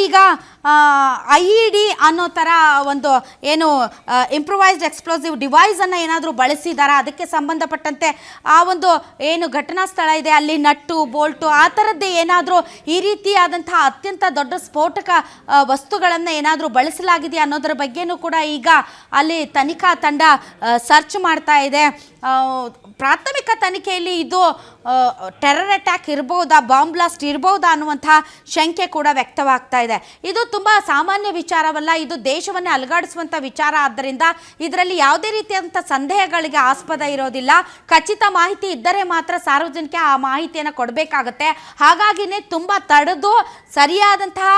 ಈಗ IED ಅನ್ನೋ ಥರ ಒಂದು ಏನು ಇಂಪ್ರೂವೈಸ್ಡ್ ಎಕ್ಸ್ಪ್ಲೋಸಿವ್ ಡಿವೈಸನ್ನು ಏನಾದರೂ ಬಳಸಿದಾರಾ, ಅದಕ್ಕೆ ಸಂಬಂಧಪಟ್ಟಂತೆ ಆ ಒಂದು ಏನು ಘಟನಾ ಸ್ಥಳ ಇದೆ ಅಲ್ಲಿ ನಟ್ಟು ಬೋಲ್ಟು ಆ ಥರದ್ದೇ ಏನಾದರೂ ಈ ರೀತಿಯಾದಂತಹ ಅತ್ಯಂತ ದೊಡ್ಡ ಸ್ಫೋಟಕ ವಸ್ತುಗಳನ್ನು ಏನಾದರೂ ಬಳಸಲಾಗಿದೆಯಾ ಅನ್ನೋದರ ಬಗ್ಗೆನೂ ಕೂಡ ಈಗ ಅಲ್ಲಿ ತನಿಖಾ ತಂಡ ಸರ್ಚ್ ಮಾಡ್ತಾ ಇದೆ. ಪ್ರಾಥಮಿಕ ತನಿಖೆಯಲ್ಲಿ ಇದು ಟೆರರ್ ಅಟ್ಯಾಕ್ ಇರ್ಬೋದಾ, ಬಾಂಬ್ ಬ್ಲಾಸ್ಟ್ ಇರ್ಬೋದಾ ಅನ್ನುವಂಥ ಶಂಕೆ ಕೂಡ ವ್ಯಕ್ತವಾಗ್ತಾ ಇದೆ. ಇದು ತುಂಬ ಸಾಮಾನ್ಯ ವಿಚಾರವಲ್ಲ, ಇದು ದೇಶವನ್ನೇ ಅಲುಗಾಡಿಸುವಂಥ ವಿಚಾರ. ಆದ್ದರಿಂದ ಇದರಲ್ಲಿ ಯಾವುದೇ ರೀತಿಯಾದಂಥ ಸಂದೇಹಗಳಿಗೆ ಆಸ್ಪದ ಇರೋದಿಲ್ಲ. ಖಚಿತ ಮಾಹಿತಿ ಇದ್ದರೆ ಮಾತ್ರ ಸಾರ್ವಜನಿಕ ಆ ಮಾಹಿತಿಯನ್ನು ಕೊಡಬೇಕಾಗತ್ತೆ. ಹಾಗಾಗಿನೇ ತುಂಬ ತಡೆದು ಸರಿಯಾದಂತಹ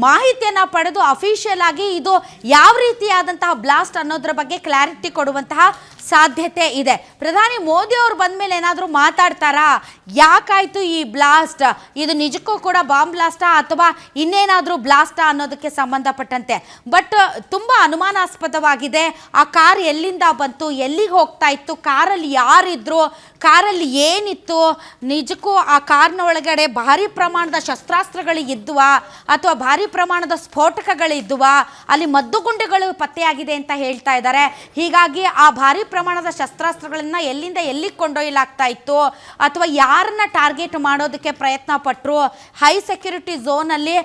ಮಾಹಿತಿಯನ್ನು ಪಡೆದು ಅಫಿಷಿಯಲ್ ಆಗಿ ಇದು ಯಾವ ರೀತಿಯಾದಂತಹ ಬ್ಲಾಸ್ಟ್ ಅನ್ನೋದ್ರ ಬಗ್ಗೆ ಕ್ಲಾರಿಟಿ ಕೊಡುವಂತಹ ಸಾಧ್ಯತೆ ಇದೆ. ಪ್ರಧಾನಿ ಮೋದಿ ಅವರು ಬಂದ ಮೇಲೆ ಏನಾದರೂ ಮಾತಾಡ್ತಾರಾ, ಯಾಕಾಯಿತು ಈ ಬ್ಲಾಸ್ಟ್, ಇದು ನಿಜಕ್ಕೂ ಕೂಡ ಬಾಂಬ್ ಬ್ಲಾಸ್ಟಾ ಅಥವಾ ಇನ್ನೇನಾದರೂ ಬ್ಲಾಸ್ಟಾ ಅನ್ನೋದಕ್ಕೆ ಸಂಬಂಧಪಟ್ಟಂತೆ. ಬಟ್ ತುಂಬ ಅನುಮಾನಾಸ್ಪದವಾಗಿದೆ. ಆ ಕಾರ್ ಎಲ್ಲಿಂದ ಬಂತು, ಎಲ್ಲಿಗೆ ಹೋಗ್ತಾ ಇತ್ತು, ಕಾರಲ್ಲಿ ಯಾರಿದ್ರು, ಕಾರಲ್ಲಿ ಏನಿತ್ತು, ನಿಜಕ್ಕೂ ಆ ಕಾರ್ನ ಒಳಗಡೆ ಭಾರಿ ಪ್ರಮಾಣದ ಶಸ್ತ್ರಾಸ್ತ್ರಗಳು ಇದ್ವಾ ಅಥವಾ ಭಾರಿ ಪ್ರಮಾಣದ ಸ್ಫೋಟಕಗಳಿದ್ವಾ, ಅಲ್ಲಿ ಮದ್ದುಗುಂಡುಗಳು ಪತ್ತೆಯಾಗಿದೆ ಅಂತ ಹೇಳ್ತಾ ಇದ್ದಾರೆ. ಹೀಗಾಗಿ ಆ ಭಾರಿ ಪ್ರಮಾಣದ ಶಸ್ತ್ರಾಸ್ತ್ರಗಳನ್ನ ಎಲ್ಲಿಂದ ಎಲ್ಲಿಗೆ ಕೊಂಡೊಯ್ಯಲಾಗ್ತಾ ಇತ್ತು ಅಥವಾ ಯಾರನ್ನ ಟಾರ್ಗೆಟ್ ಮಾಡೋದಕ್ಕೆ ಪ್ರಯತ್ನ ಪಟ್ಟರು, ಹೈ ಸೆಕ್ಯೂರಿಟಿ ಝೋನಲ್ಲಿ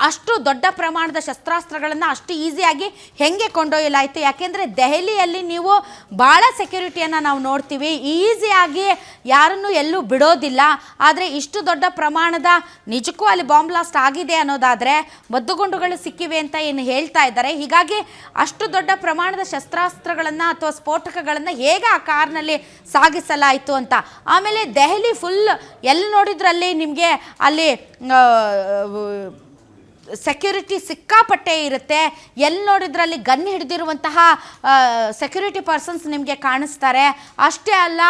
ಅಷ್ಟು ದೊಡ್ಡ ಪ್ರಮಾಣದ ಶಸ್ತ್ರಾಸ್ತ್ರಗಳನ್ನು ಅಷ್ಟು ಈಸಿಯಾಗಿ ಹೆಂಗೆ ಕೊಂಡೊಯ್ಯಲಾಯಿತು. ಯಾಕೆಂದರೆ ದೆಹಲಿಯಲ್ಲಿ ನೀವು ಭಾಳ ಸೆಕ್ಯೂರಿಟಿಯನ್ನು ನಾವು ನೋಡ್ತೀವಿ, ಈಸಿಯಾಗಿ ಯಾರನ್ನು ಎಲ್ಲೂ ಬಿಡೋದಿಲ್ಲ. ಆದರೆ ಇಷ್ಟು ದೊಡ್ಡ ಪ್ರಮಾಣದ ನಿಜಕ್ಕೂ ಅಲ್ಲಿ ಬಾಂಬ್ ಬ್ಲಾಸ್ಟ್ ಆಗಿದೆ ಅನ್ನೋದಾದರೆ ಮದ್ದುಗುಂಡುಗಳು ಸಿಕ್ಕಿವೆ ಅಂತ ಏನು ಹೇಳ್ತಾ ಇದ್ದಾರೆ. ಹೀಗಾಗಿ ಅಷ್ಟು ದೊಡ್ಡ ಪ್ರಮಾಣದ ಶಸ್ತ್ರಾಸ್ತ್ರಗಳನ್ನು ಅಥವಾ ಸ್ಫೋಟಕಗಳನ್ನು ಹೇಗೆ ಆ ಕಾರ್ನಲ್ಲಿ ಸಾಗಿಸಲಾಯಿತು ಅಂತ. ಆಮೇಲೆ ದೆಹಲಿ ಫುಲ್ ಎಲ್ಲಿ ನೋಡಿದ್ರಲ್ಲಿ ನಿಮಗೆ ಅಲ್ಲಿ ಸೆಕ್ಯೂರಿಟಿ ಸಿಕ್ಕಾಪಟ್ಟೆ ಇರುತ್ತೆ. ಎಲ್ಲಿ ನೋಡಿದ್ರಲ್ಲಿ ಗನ್ ಹಿಡಿದಿರುವಂತಹ ಸೆಕ್ಯೂರಿಟಿ ಪರ್ಸನ್ಸ್ ನಿಮಗೆ ಕಾಣಿಸ್ತಾರೆ. ಅಷ್ಟೇ ಅಲ್ಲ,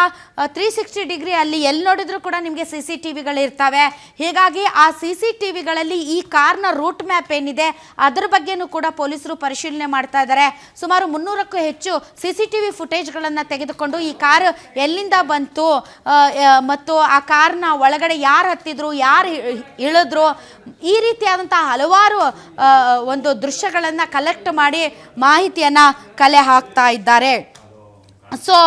360 ಡಿಗ್ರಿ ಅಲ್ಲಿ ಎಲ್ಲಿ ನೋಡಿದ್ರು ಕೂಡ ನಿಮಗೆ CCTVಗಳಿರ್ತವೆ. ಹೀಗಾಗಿ ಆ CCTVಗಳಲ್ಲಿ ಈ ಕಾರ್ನ ರೂಟ್ ಮ್ಯಾಪ್ ಏನಿದೆ ಅದರ ಬಗ್ಗೆನೂ ಕೂಡ ಪೊಲೀಸರು ಪರಿಶೀಲನೆ ಮಾಡ್ತಾ ಇದ್ದಾರೆ. ಸುಮಾರು 300ಕ್ಕೂ ಹೆಚ್ಚು CCTV ಫುಟೇಜ್ಗಳನ್ನು ತೆಗೆದುಕೊಂಡು ಈ ಕಾರ್ ಎಲ್ಲಿಂದ ಬಂತು ಮತ್ತು ಆ ಕಾರ್ನ ಒಳಗಡೆ ಯಾರು ಹತ್ತಿದ್ರು, ಯಾರು ಇಳಿದ್ರು, ಈ ರೀತಿಯಾದಂತಹ ಹಲವಾರು ಒಂದು ದೃಶ್ಯಗಳನ್ನು ಕಲೆಕ್ಟ್ ಮಾಡಿ ಮಾಹಿತಿಯನ್ನು ಕಲೆ ಹಾಕ್ತಾ ಇದ್ದಾರೆ. ಸೊ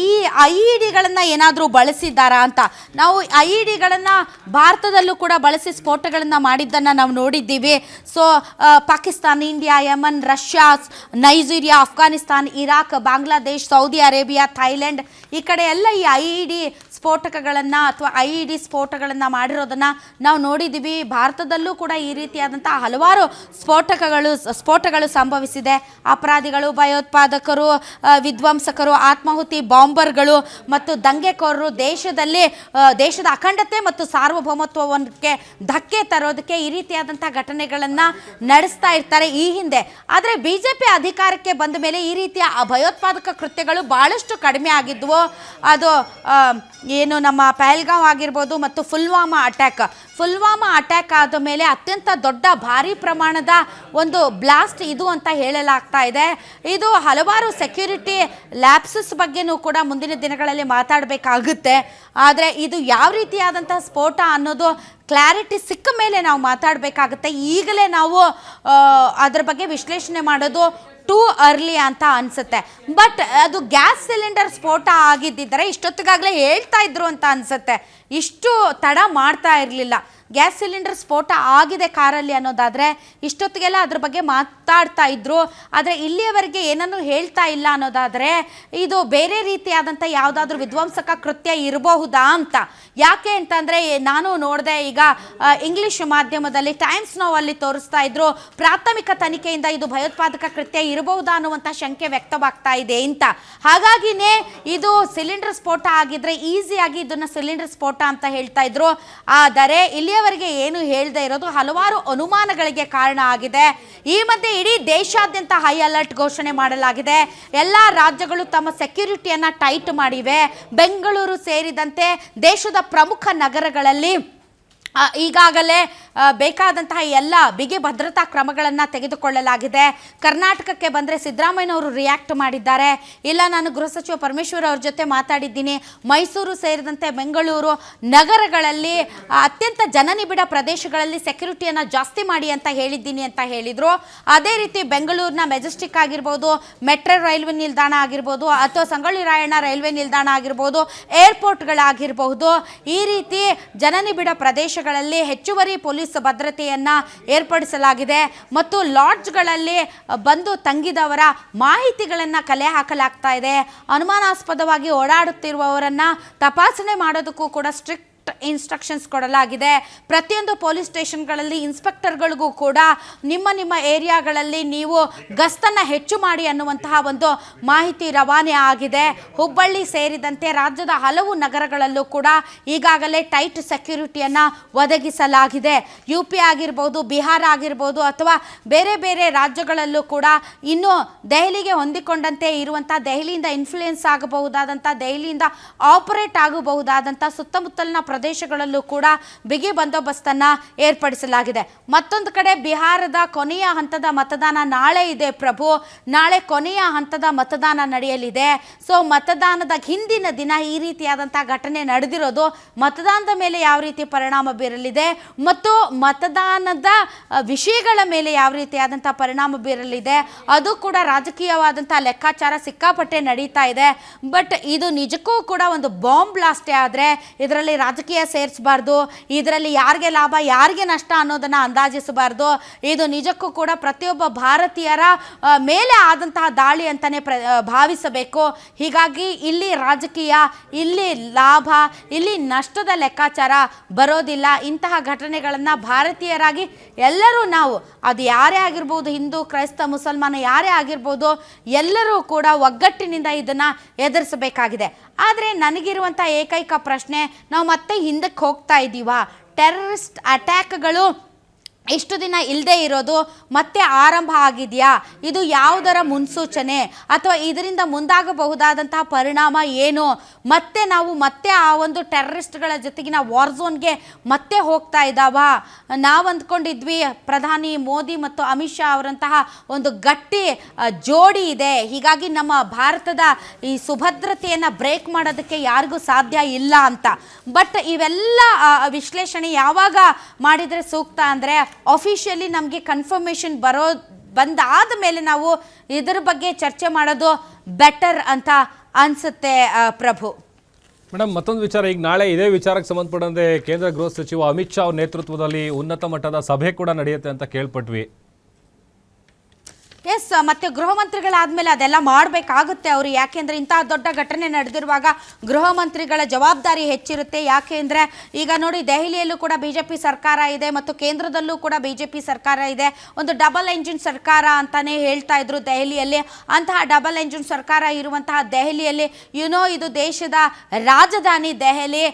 ಈ IEDಗಳನ್ನು ಏನಾದರೂ ಬಳಸಿದ್ದಾರಾ ಅಂತ ನಾವು IEDಗಳನ್ನು ಭಾರತದಲ್ಲೂ ಕೂಡ ಬಳಸಿ ಸ್ಫೋಟಗಳನ್ನು ಮಾಡಿದ್ದನ್ನು ನಾವು ನೋಡಿದ್ದೀವಿ. So Pakistan, India, Yaman, Russia, Nigeria, Afghanistan, Iraq, Bangladesh, Saudi Arabia, Thailand ಈ ಕಡೆ ಎಲ್ಲ ಈ IED ಸ್ಫೋಟಕಗಳನ್ನು ಅಥವಾ IED ಸ್ಫೋಟಗಳನ್ನು ಮಾಡಿರೋದನ್ನು ನಾವು ನೋಡಿದ್ದೀವಿ. ಭಾರತದಲ್ಲೂ ಕೂಡ ಈ ರೀತಿಯಾದಂಥ ಹಲವಾರು ಸ್ಫೋಟಗಳು ಸಂಭವಿಸಿದೆ. ಅಪರಾಧಿಗಳು, ಭಯೋತ್ಪಾದಕರು, ವಿಧ್ವಂಸಕರು, ಆತ್ಮಾಹುತಿ ಬಾಂಬರ್ಗಳು ಮತ್ತು ದಂಗೆಕೋರರು ದೇಶದ ಅಖಂಡತೆ ಮತ್ತು ಸಾರ್ವಭೌಮತ್ವಕ್ಕೆ ಧಕ್ಕೆ ತರೋದಕ್ಕೆ ಈ ರೀತಿಯಾದಂಥ ಘಟನೆಗಳನ್ನು ನಡೆಸ್ತಾ ಇರ್ತಾರೆ ಈ ಹಿಂದೆ. ಆದರೆ BJP ಅಧಿಕಾರಕ್ಕೆ ಬಂದ ಮೇಲೆ ಈ ರೀತಿಯ ಭಯೋತ್ಪಾದಕ ಕೃತ್ಯಗಳು ಭಾಳಷ್ಟು ಕಡಿಮೆ ಆಗಿದ್ವು. ಅದು ಏನು ನಮ್ಮ ಪಹಲ್ಗಾಂವ್ ಆಗಿರ್ಬೋದು ಮತ್ತು ಪುಲ್ವಾಮಾ ಅಟ್ಯಾಕ್ ಆದ ಮೇಲೆ ಅತ್ಯಂತ ದೊಡ್ಡ ಭಾರಿ ಪ್ರಮಾಣದ ಒಂದು ಬ್ಲಾಸ್ಟ್ ಇದು ಅಂತ ಹೇಳಲಾಗ್ತಾ ಇದೆ. ಇದು ಹಲವಾರು ಸೆಕ್ಯೂರಿಟಿ ಲ್ಯಾಪ್ಸಸ್ ಬಗ್ಗೆನೂ ಕೂಡ ಮುಂದಿನ ದಿನಗಳಲ್ಲಿ ಮಾತಾಡಬೇಕಾಗುತ್ತೆ. ಆದರೆ ಇದು ಯಾವ ರೀತಿಯಾದಂಥ ಸ್ಫೋಟ ಅನ್ನೋದು ಕ್ಲಾರಿಟಿ ಸಿಕ್ಕ ಮೇಲೆ ನಾವು ಮಾತಾಡಬೇಕಾಗುತ್ತೆ. ಈಗಲೇ ನಾವು ಅದರ ಬಗ್ಗೆ ವಿಶ್ಲೇಷಣೆ ಮಾಡೋದು ಟೂ ಅರ್ಲಿ ಅಂತ ಅನಿಸುತ್ತೆ. ಬಟ್ ಅದು ಗ್ಯಾಸ್ ಸಿಲಿಂಡರ್ ಸ್ಫೋಟ ಆಗಿದ್ದಿದ್ದರೆ ಇಷ್ಟೊತ್ತಿಗಾಗಲೇ ಹೇಳ್ತಾ ಇದ್ರು ಅಂತ ಅನಿಸುತ್ತೆ. ಇಷ್ಟು ತಡ ಮಾಡ್ತಾ ಇರಲಿಲ್ಲ. ಗ್ಯಾಸ್ ಸಿಲಿಂಡರ್ ಸ್ಫೋಟ ಆಗಿದೆ ಕಾರಲ್ಲಿ ಅನ್ನೋದಾದರೆ ಇಷ್ಟೊತ್ತಿಗೆಲ್ಲ ಅದ್ರ ಬಗ್ಗೆ ಮಾತಾಡ್ತಾ ಇದ್ರು. ಆದರೆ ಇಲ್ಲಿಯವರೆಗೆ ಏನನ್ನೂ ಹೇಳ್ತಾ ಇಲ್ಲ ಅನ್ನೋದಾದರೆ ಇದು ಬೇರೆ ರೀತಿಯಾದಂಥ ಯಾವುದಾದ್ರೂ ವಿಧ್ವಂಸಕ ಕೃತ್ಯ ಇರಬಹುದಾ ಅಂತ. ಯಾಕೆ ಅಂತಂದರೆ ನಾನು ನೋಡಿದೆ, ಈಗ ಇಂಗ್ಲಿಷ್ ಮಾಧ್ಯಮದಲ್ಲಿ ಟೈಮ್ಸ್ ನೋವಲ್ಲಿ ತೋರಿಸ್ತಾ ಇದ್ರು, ಪ್ರಾಥಮಿಕ ತನಿಖೆಯಿಂದ ಇದು ಭಯೋತ್ಪಾದಕ ಕೃತ್ಯ ಇರಬಹುದಾ ಅನ್ನುವಂಥ ಶಂಕೆ ವ್ಯಕ್ತವಾಗ್ತಾ ಇದೆ ಅಂತ. ಹಾಗಾಗಿನೇ ಇದು ಸಿಲಿಂಡರ್ ಸ್ಫೋಟ ಆಗಿದ್ರೆ ಈಸಿಯಾಗಿ ಇದನ್ನು ಸಿಲಿಂಡರ್ ಸ್ಫೋಟ ಅಂತ ಹೇಳ್ತಾ ಇದ್ರು. ಆದರೆ ಇಲ್ಲಿಯವರೆಗೆ ಏನು ಹೇಳದೇ ಇರೋದು ಹಲವಾರು ಅನುಮಾನಗಳಿಗೆ ಕಾರಣ ಆಗಿದೆ. ಈ ಮಧ್ಯೆ ಇಡೀ ದೇಶಾದ್ಯಂತ ಹೈ ಅಲರ್ಟ್ ಘೋಷಣೆ ಮಾಡಲಾಗಿದೆ. ಎಲ್ಲ ರಾಜ್ಯಗಳು ತಮ್ಮ ಸೆಕ್ಯೂರಿಟಿಯನ್ನು ಟೈಟ್ ಮಾಡಿವೆ. ಬೆಂಗಳೂರು ಸೇರಿದಂತೆ ದೇಶದ ಪ್ರಮುಖ ನಗರಗಳಲ್ಲಿ ಈಗಾಗಲೇ ಬೇಕಾದಂತಹ ಎಲ್ಲ ಬಿಗಿ ಭದ್ರತಾ ಕ್ರಮಗಳನ್ನು ತೆಗೆದುಕೊಳ್ಳಲಾಗಿದೆ. ಕರ್ನಾಟಕಕ್ಕೆ ಬಂದರೆ ಸಿದ್ದರಾಮಯ್ಯನವರು ರಿಯಾಕ್ಟ್ ಮಾಡಿದ್ದಾರೆ. ಇಲ್ಲ, ನಾನು ಗೃಹ ಸಚಿವ ಪರಮೇಶ್ವರ್ ಅವ್ರ ಜೊತೆ ಮಾತಾಡಿದ್ದೀನಿ, ಮೈಸೂರು ಸೇರಿದಂತೆ ಬೆಂಗಳೂರು ನಗರಗಳಲ್ಲಿ ಅತ್ಯಂತ ಜನನಿಬಿಡ ಪ್ರದೇಶಗಳಲ್ಲಿ ಸೆಕ್ಯೂರಿಟಿಯನ್ನು ಜಾಸ್ತಿ ಮಾಡಿ ಅಂತ ಹೇಳಿದ್ದೀನಿ ಅಂತ ಹೇಳಿದರು. ಅದೇ ರೀತಿ ಬೆಂಗಳೂರಿನ ಮೆಜೆಸ್ಟಿಕ್ ಆಗಿರ್ಬೋದು, ಮೆಟ್ರೋ ರೈಲ್ವೆ ನಿಲ್ದಾಣ ಆಗಿರ್ಬೋದು, ಅಥವಾ ಸಂಗೊಳ್ಳಿ ರಾಯಣ್ಣ ರೈಲ್ವೆ ನಿಲ್ದಾಣ ಆಗಿರ್ಬೋದು, ಏರ್ಪೋರ್ಟ್ಗಳಾಗಿರಬಹುದು, ಈ ರೀತಿ ಜನನಿಬಿಡ ಪ್ರದೇಶಗಳಲ್ಲಿ ಹೆಚ್ಚುವರಿ ಪೊಲೀಸ್ ಭದ್ರತೆಯನ್ನು ಏರ್ಪಡಿಸಲಾಗಿದೆ. ಮತ್ತು ಲಾಡ್ಜ್ಗಳಲ್ಲಿ ಬಂದು ತಂಗಿದವರ ಮಾಹಿತಿಗಳನ್ನು ಕಲೆ ಹಾಕಲಾಗ್ತಾ ಇದೆ. ಅನುಮಾನಾಸ್ಪದವಾಗಿ ಓಡಾಡುತ್ತಿರುವವರನ್ನು ತಪಾಸಣೆ ಮಾಡೋದಕ್ಕೂ ಕೂಡ ಸ್ಟ್ರಿಕ್ಟ್ ಇನ್ಸ್ಟ್ರಕ್ಷನ್ಸ್ ಕೊಡಲಾಗಿದೆ. ಪ್ರತಿಯೊಂದು ಪೊಲೀಸ್ ಸ್ಟೇಷನ್ಗಳಲ್ಲಿ ಇನ್ಸ್ಪೆಕ್ಟರ್ಗಳಿಗೂ ಕೂಡ ನಿಮ್ಮ ಏರಿಯಾಗಳಲ್ಲಿ ನೀವು ಗಸ್ತನ್ನು ಹೆಚ್ಚು ಮಾಡಿ ಅನ್ನುವಂತಹ ಒಂದು ಮಾಹಿತಿ ರವಾನೆ ಆಗಿದೆ. ಹುಬ್ಬಳ್ಳಿ ಸೇರಿದಂತೆ ರಾಜ್ಯದ ಹಲವು ನಗರಗಳಲ್ಲೂ ಕೂಡ ಈಗಾಗಲೇ ಟೈಟ್ ಸೆಕ್ಯೂರಿಟಿಯನ್ನು ಒದಗಿಸಲಾಗಿದೆ. UP ಆಗಿರ್ಬೋದು, ಬಿಹಾರ ಆಗಿರ್ಬೋದು, ಅಥವಾ ಬೇರೆ ಬೇರೆ ರಾಜ್ಯಗಳಲ್ಲೂ ಕೂಡ ಇನ್ನು ದೆಹಲಿಗೆ ಹೊಂದಿಕೊಂಡಂತೆ ಇರುವಂಥ, ದೆಹಲಿಯಿಂದ ಇನ್ಫ್ಲೂಯೆನ್ಸ್ ಆಗಬಹುದಾದಂಥ, ದೆಹಲಿಯಿಂದ ಆಪರೇಟ್ ಆಗಬಹುದಾದಂಥ ಸುತ್ತಮುತ್ತಲಿನ ಪ್ರದೇಶಗಳಲ್ಲೂ ಕೂಡ ಬಿಗಿ ಬಂದೋಬಸ್ತನ್ನು ಏರ್ಪಡಿಸಲಾಗಿದೆ. ಮತ್ತೊಂದು ಕಡೆ ಬಿಹಾರದ ಕೊನೆಯ ಹಂತದ ಮತದಾನ ನಾಳೆ ಇದೆ ಪ್ರಭು. ನಾಳೆ ಕೊನೆಯ ಹಂತದ ಮತದಾನ ನಡೆಯಲಿದೆ. ಸೊ ಮತದಾನದ ಹಿಂದಿನ ದಿನ ಈ ರೀತಿಯಾದಂಥ ಘಟನೆ ನಡೆದಿರೋದು ಮತದಾನದ ಮೇಲೆ ಯಾವ ರೀತಿ ಪರಿಣಾಮ ಬೀರಲಿದೆ ಮತ್ತು ಮತದಾನದ ವಿಷಯಗಳ ಮೇಲೆ ಯಾವ ರೀತಿಯಾದಂಥ ಪರಿಣಾಮ ಬೀರಲಿದೆ, ಅದು ಕೂಡ ರಾಜಕೀಯವಾದಂಥ ಲೆಕ್ಕಾಚಾರ ಸಿಕ್ಕಾಪಟ್ಟೆ ನಡೀತಾ ಇದೆ. ಬಟ್ ಇದು ನಿಜಕ್ಕೂ ಕೂಡ ಒಂದು ಬಾಂಬ್ ಬ್ಲಾಸ್ಟೇ ಆದರೆ ಇದರಲ್ಲಿ ರಾಜಕೀಯ ಸೇರಿಸಬಾರ್ದು, ಇದರಲ್ಲಿ ಯಾರಿಗೆ ಲಾಭ ಯಾರಿಗೆ ನಷ್ಟ ಅನ್ನೋದನ್ನು ಅಂದಾಜಿಸಬಾರ್ದು. ಇದು ನಿಜಕ್ಕೂ ಕೂಡ ಪ್ರತಿಯೊಬ್ಬ ಭಾರತೀಯರ ಮೇಲೆ ಆದಂತಹ ದಾಳಿ ಅಂತಲೇ ಭಾವಿಸಬೇಕು. ಹೀಗಾಗಿ ಇಲ್ಲಿ ರಾಜಕೀಯ, ಇಲ್ಲಿ ಲಾಭ, ಇಲ್ಲಿ ನಷ್ಟದ ಲೆಕ್ಕಾಚಾರ ಬರೋದಿಲ್ಲ. ಇಂತಹ ಘಟನೆಗಳನ್ನು ಭಾರತೀಯರಾಗಿ ಎಲ್ಲರೂ ನಾವು, ಅದು ಯಾರೇ ಆಗಿರ್ಬೋದು, ಹಿಂದೂ ಕ್ರೈಸ್ತ ಮುಸಲ್ಮಾನ ಯಾರೇ ಆಗಿರ್ಬೋದು, ಎಲ್ಲರೂ ಕೂಡ ಒಗ್ಗಟ್ಟಿನಿಂದ ಇದನ್ನು ಎದುರಿಸಬೇಕಾಗಿದೆ. ಆದರೆ ನನಗಿರುವಂಥ ಏಕೈಕ ಪ್ರಶ್ನೆ, ನಾವು ಮತ್ತೆ ಹಿಂದಕ್ಕೆ ಹೋಗ್ತಾ ಇದ್ದೀವಾ? ಟೆರರಿಸ್ಟ್ ಅಟ್ಯಾಕ್ಗಳು ಇಷ್ಟು ದಿನ ಇಲ್ಲದೆ ಇರೋದು ಮತ್ತೆ ಆರಂಭ ಆಗಿದೆಯಾ? ಇದು ಯಾವುದರ ಮುನ್ಸೂಚನೆ ಅಥವಾ ಇದರಿಂದ ಮುಂದಾಗಬಹುದಾದಂತಹ ಪರಿಣಾಮ ಏನು? ಮತ್ತೆ ಆ ಒಂದು ಟೆರರಿಸ್ಟ್ಗಳ ಜೊತೆಗಿನ ವಾರ್ ಝೋನ್ಗೆ ಮತ್ತೆ ಹೋಗ್ತಾ ಇದ್ದಾವ? ನಾವು ಅಂದ್ಕೊಂಡಿದ್ವಿ ಪ್ರಧಾನಿ ಮೋದಿ ಮತ್ತು ಅಮಿತ್ ಶಾ ಅವರಂತಹ ಒಂದು ಗಟ್ಟಿ ಜೋಡಿ ಇದೆ, ಹೀಗಾಗಿ ನಮ್ಮ ಭಾರತದ ಈ ಸುಭದ್ರತೆಯನ್ನು ಬ್ರೇಕ್ ಮಾಡೋದಕ್ಕೆ ಯಾರಿಗೂ ಸಾಧ್ಯ ಇಲ್ಲ ಅಂತ. ಬಟ್ ಇವೆಲ್ಲ ವಿಶ್ಲೇಷಣೆ ಯಾವಾಗ ಮಾಡಿದರೆ ಸೂಕ್ತ ಅಂದರೆ, ಆಫಿಷಿಯಲಿ ನಮಗೆ ಕನ್ಫರ್ಮೇಷನ್ ಬಂದಾದ ಮೇಲೆ ನಾವು ಇದರ ಬಗ್ಗೆ ಚರ್ಚೆ ಮಾಡೋದು ಬೆಟರ್ ಅಂತ ಅನಿಸುತ್ತೆ ಪ್ರಭು. ಮೇಡಮ್, ಮತ್ತೊಂದು ವಿಚಾರ, ಈಗ ನಾಳೆ ಇದೇ ವಿಚಾರಕ್ಕೆ ಸಂಬಂಧಪಟ್ಟಂತೆ ಕೇಂದ್ರ ಗೃಹ ಸಚಿವ ಅಮಿತ್ ಶಾ ಅವ್ರ ನೇತೃತ್ವದಲ್ಲಿ ಉನ್ನತ ಮಟ್ಟದ ಸಭೆ ಕೂಡ ನಡೆಯುತ್ತೆ ಅಂತ ಕೇಳ್ಪಟ್ವಿ. ಎಸ್, ಮತ್ತೆ ಗೃಹ ಮಂತ್ರಿಗಳಾದಮೇಲೆ ಅದೆಲ್ಲ ಮಾಡಬೇಕಾಗುತ್ತೆ ಅವರು. ಯಾಕೆಂದರೆ ಇಂತಹ ದೊಡ್ಡ ಘಟನೆ ನಡೆದಿರುವಾಗ ಗೃಹ ಮಂತ್ರಿಗಳ ಜವಾಬ್ದಾರಿ ಹೆಚ್ಚಿರುತ್ತೆ. ಯಾಕೆಂದರೆ ಈಗ ನೋಡಿ, ದೆಹಲಿಯಲ್ಲೂ ಕೂಡ BJP ಸರ್ಕಾರ ಇದೆ ಮತ್ತು ಕೇಂದ್ರದಲ್ಲೂ ಕೂಡ BJP ಸರ್ಕಾರ ಇದೆ. ಒಂದು ಡಬಲ್ ಎಂಜಿನ್ ಸರ್ಕಾರ ಅಂತಲೇ ಹೇಳ್ತಾ ಇದ್ರು ದೆಹಲಿಯಲ್ಲಿ. ಅಂತಹ ಡಬಲ್ ಎಂಜಿನ್ ಸರ್ಕಾರ ಇರುವಂತಹ ದೆಹಲಿಯಲ್ಲಿ ಇದು ದೇಶದ ರಾಜಧಾನಿ ದೆಹಲಿ,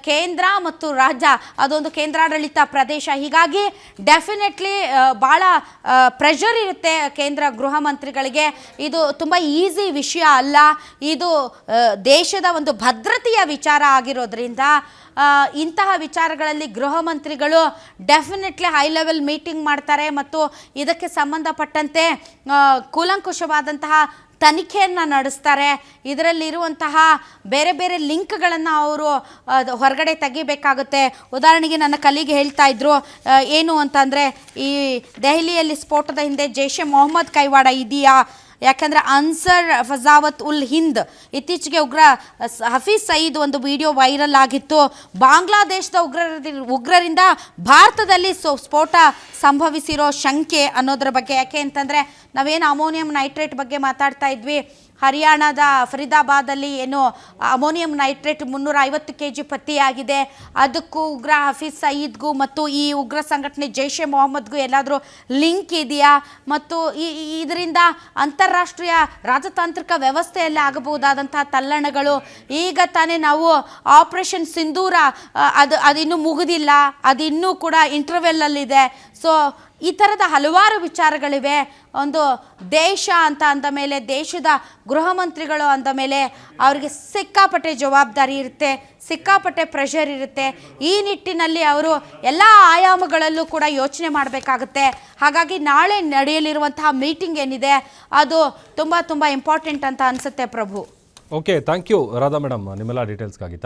ಕೇಂದ್ರ ಮತ್ತು ರಾಜ್ಯ ಅದೊಂದು ಕೇಂದ್ರಾಡಳಿತ ಪ್ರದೇಶ. ಹೀಗಾಗಿ ಡೆಫಿನೆಟ್ಲಿ ಭಾಳ ಪ್ರೆಷರ್ ಇರುತ್ತೆ ಕೇಂದ್ರ ಗೃಹ ಮಂತ್ರಿಗಳಿಗೆ. ಇದು ತುಂಬ ಈಸಿ ವಿಷಯ ಅಲ್ಲ. ಇದು ದೇಶದ ಒಂದು ಭದ್ರತೆಯ ವಿಚಾರ ಆಗಿರೋದ್ರಿಂದ ಇಂತಹ ವಿಚಾರಗಳಲ್ಲಿ ಗೃಹ ಮಂತ್ರಿಗಳು ಡೆಫಿನೆಟ್ಲಿ ಹೈ ಲೆವೆಲ್ ಮೀಟಿಂಗ್ ಮಾಡ್ತಾರೆ ಮತ್ತು ಇದಕ್ಕೆ ಸಂಬಂಧಪಟ್ಟಂತೆ ಕೂಲಂಕುಷವಾದಂತಹ ತನಿಖೆಯನ್ನು ನಡೆಸ್ತಾರೆ. ಇದರಲ್ಲಿರುವಂತಹ ಬೇರೆ ಬೇರೆ ಲಿಂಕ್ಗಳನ್ನು ಅವರು ಹೊರಗಡೆ ತೆಗಿಬೇಕಾಗುತ್ತೆ. ಉದಾಹರಣೆಗೆ ನನ್ನ ಕಲೀಗ್ ಹೇಳ್ತಾ ಇದ್ರು ಏನು ಅಂತಂದರೆ, ಈ ದೆಹಲಿಯಲ್ಲಿ ಸ್ಫೋಟದ ಹಿಂದೆ ಜೈಷೆ ಮೊಹಮ್ಮದ್ ಕೈವಾಡ ಇದೆಯಾ? ಯಾಕಂದರೆ ಅನ್ಸರ್ ಫಜಾವತ್ ಉಲ್ ಹಿಂದ್ ಇತ್ತೀಚೆಗೆ ಹಫೀಜ್ ಸಯೀದ್ ಒಂದು ವಿಡಿಯೋ ವೈರಲ್ ಆಗಿತ್ತು. ಬಾಂಗ್ಲಾದೇಶದ ಉಗ್ರರಿಂದ ಭಾರತದಲ್ಲಿ ಸ್ಫೋಟ ಸಂಭವಿಸಿರೋ ಶಂಕೆ ಅನ್ನೋದ್ರ ಬಗ್ಗೆ. ಯಾಕೆ ಅಂತಂದರೆ ನಾವೇನು ಅಮೋನಿಯಂ ನೈಟ್ರೇಟ್ ಬಗ್ಗೆ ಮಾತಾಡ್ತಾ ಇದ್ವಿ, ಹರಿಯಾಣದ ಫರೀದಾಬಾದಲ್ಲಿ ಏನು ಅಮೋನಿಯಂ ನೈಟ್ರೇಟ್ 350 kg ಪತ್ತೆಯಾಗಿದೆ. ಅದಕ್ಕೂ ಉಗ್ರ ಹಫೀಜ್ ಸಯೀದ್ಗೂ ಮತ್ತು ಈ ಉಗ್ರ ಸಂಘಟನೆ ಜೈಷೆ ಮೊಹಮ್ಮದ್ಗೂ ಎಲ್ಲಾದರೂ ಲಿಂಕ್ ಇದೆಯಾ? ಮತ್ತು ಇದರಿಂದ ಅಂತಾರಾಷ್ಟ್ರೀಯ ರಾಜತಾಂತ್ರಿಕ ವ್ಯವಸ್ಥೆಯಲ್ಲಿ ಆಗಬಹುದಾದಂತಹ ತಲ್ಲಣಗಳು. ಈಗ ತಾನೇ ನಾವು ಆಪರೇಷನ್ ಸಿಂಧೂರ ಅದು ಇನ್ನೂ ಮುಗಿದಿಲ್ಲ, ಅದು ಇನ್ನೂ ಕೂಡ ಇಂಟರ್ವೆಲ್ಲಲ್ಲಿದೆ. ಸೊ ಈ ಥರದ ಹಲವಾರು ವಿಚಾರಗಳಿವೆ. ಒಂದು ದೇಶ ಅಂತ ಅಂದ ಮೇಲೆ, ದೇಶದ ಗೃಹ ಮಂತ್ರಿಗಳು ಅಂದ ಮೇಲೆ ಅವರಿಗೆ ಸಿಕ್ಕಾಪಟ್ಟೆ ಜವಾಬ್ದಾರಿ ಇರುತ್ತೆ, ಸಿಕ್ಕಾಪಟ್ಟೆ ಪ್ರೆಷರ್ ಇರುತ್ತೆ. ಈ ನಿಟ್ಟಿನಲ್ಲಿ ಅವರು ಎಲ್ಲ ಆಯಾಮಗಳಲ್ಲೂ ಕೂಡ ಯೋಚನೆ ಮಾಡಬೇಕಾಗುತ್ತೆ. ಹಾಗಾಗಿ ನಾಳೆ ನಡೆಯಲಿರುವಂತಹ ಮೀಟಿಂಗ್ ಏನಿದೆ ಅದು ತುಂಬ ತುಂಬ ಇಂಪಾರ್ಟೆಂಟ್ ಅಂತ ಅನಿಸುತ್ತೆ Prabhu. Okay, thank you Radha madam ನಿಮ್ಮೆಲ್ಲ ಡೀಟೇಲ್ಸ್ಗಾಗಿ.